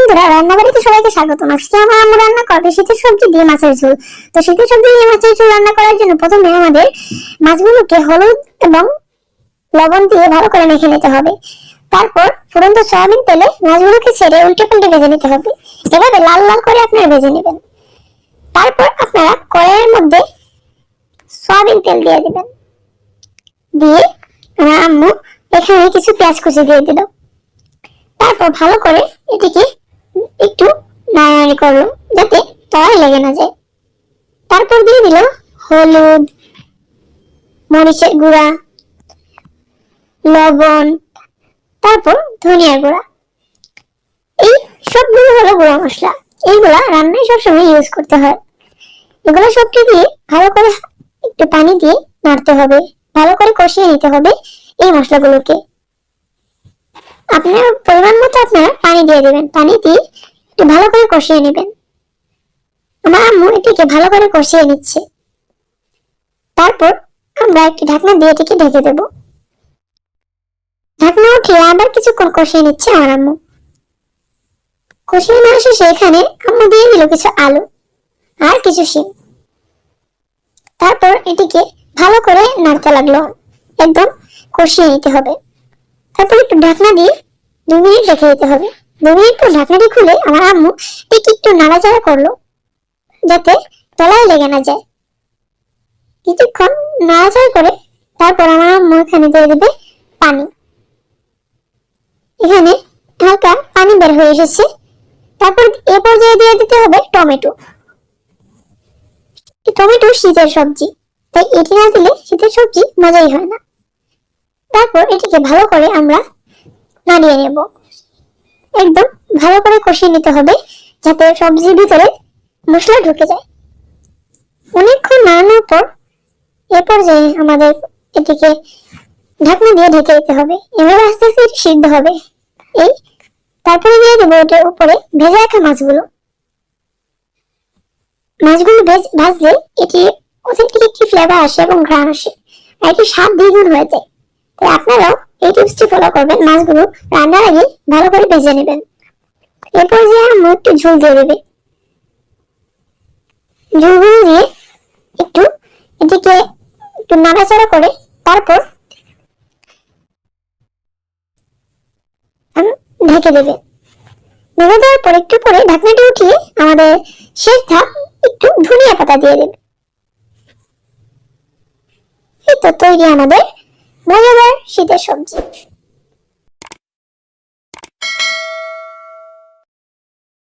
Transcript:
বন্ধুরা, রান্নাবাড়িতে সবাইকে স্বাগত। আজকে আমার আম্মু রান্না করবে শীতের সবজি দিয়ে মাছের ঝোল। তো শীতের সবজি দিয়ে মাছের ঝোল রান্না করার জন্য প্রথমে আমাদের মাছগুলোকে হলুদ এবং লবণ দিয়ে ভালো করে মেখে নিতে হবে। তারপর ফুটন্ত সয়াবিন তেলে মাছগুলোকে ছেড়ে উল্টে পাল্টে ভেজে নিতে হবে। এভাবে লাল লাল করে আপনারা ভেজে নেবেন। তারপর আপনারা কড়াইয়ের মধ্যে সয়াবিন তেল দিয়ে দিবেন। দিয়ে আমার আম্মু এখানে কিছু পেঁয়াজ কুচি দিয়ে দিল। তারপর ভালো করে এটিকে একটু নাড়ানাড়ি করলো যাতে তলায় লেগে না যায়। তারপর দিয়ে দিল হলুদ, মরিচের গুঁড়া, লবণ, তারপর ধনিয়ার গুঁড়া। এই সবগুলো হলো গুঁড়া মশলা। এইগুলা রান্নায় সবসময় ইউজ করতে হয়। এগুলো সবটি দিয়ে ভালো করে একটু পানি দিয়ে নাড়তে হবে, ভালো করে কষিয়ে নিতে হবে এই মশলাগুলোকে। আপনার পরিমাণ মতো আপনারা পানি দিয়ে দেবেন। পানি দিয়ে একটু ভালো করে কষিয়ে নেবেন। আমার আম্মু এটিকে ভালো করে কষিয়ে নিচ্ছে। তারপর আমরা একটি ঢাকনা দিয়ে এটিকে ঢেকে দেব। ঢাকনা উঠিয়ে আবার কিছুক্ষণ কষিয়ে নিচ্ছে আমার আম্মু। কষিয়ে নেওয়া শেষে এখানে আম্মু দিয়ে দিল কিছু আলু আর কিছু শিম। তারপর এটিকে ভালো করে নাড়তে লাগলো, একদম কষিয়ে নিতে হবে। তারপর একটু ঢাকনা দিয়ে 2 মিনিট রেখে দিতে হবে। 2 মিনিট পর ঢাকনাটি খুলে আমার আম্মু এটিকে একটু নাড়াচাড়া করলো যাতে তলায় লেগে না যায়। কিছুক্ষণ নাড়াচাড়া করে তারপর আমার আম্মু এখানে দিয়ে দেবে পানি। এখানে হালকা পানি বের হয়ে এসেছে। তারপর এ পর্যায়ে দিয়ে দিতে হবে টমেটো। টমেটো শীতের সবজি, তাই এটি না দিলে শীতের সবজি মজাই হয় না। তারপর এটিকে ভালো করে আমরা নাড়িয়ে নেব। একদম ভালো করে কষিয়ে নিতে হবে যাতে সবজির ভিতরে মশলা ঢুকে যায়। অনেকক্ষণ নাড়ানোর পর এ পর্যায়ে আমাদের এটিকে ঢাকনা দিয়ে ঢেকে দিতে হবে। এভাবে আস্তে আস্তে এটি সিদ্ধ হবে। এই তারপরে দিয়ে দেবো এটার উপরে ভেজে রাখা মাছগুলো। মাছগুলো ভাজলে এটি অথেন্টিক একটি ফ্লেভার আসে এবং ঘ্রাণ আসে, আর এটি স্বাদ দ্বিগুণ হয়ে যায়। তাই আপনারাও এই টিপসটি ফলো করবেন। মাছগুলো রান্নার আগে ভালো করে ভেজে নেবেন। এরপর যে আম্মু একটু ঝোল দিয়ে দেবে। ঝোলগুলো দিয়ে একটু এটিকে একটু নাড়াচাড়া করে তারপর ঢেকে দেবে। ঢেকে দেওয়ার পর একটু পরে ঢাকনাটি উঠিয়ে আমাদের শেষ ধাপ একটু ধনিয়া পাতা দিয়ে দেবে। এই তো তৈরি আমাদের মজাদার শীতের সবজি।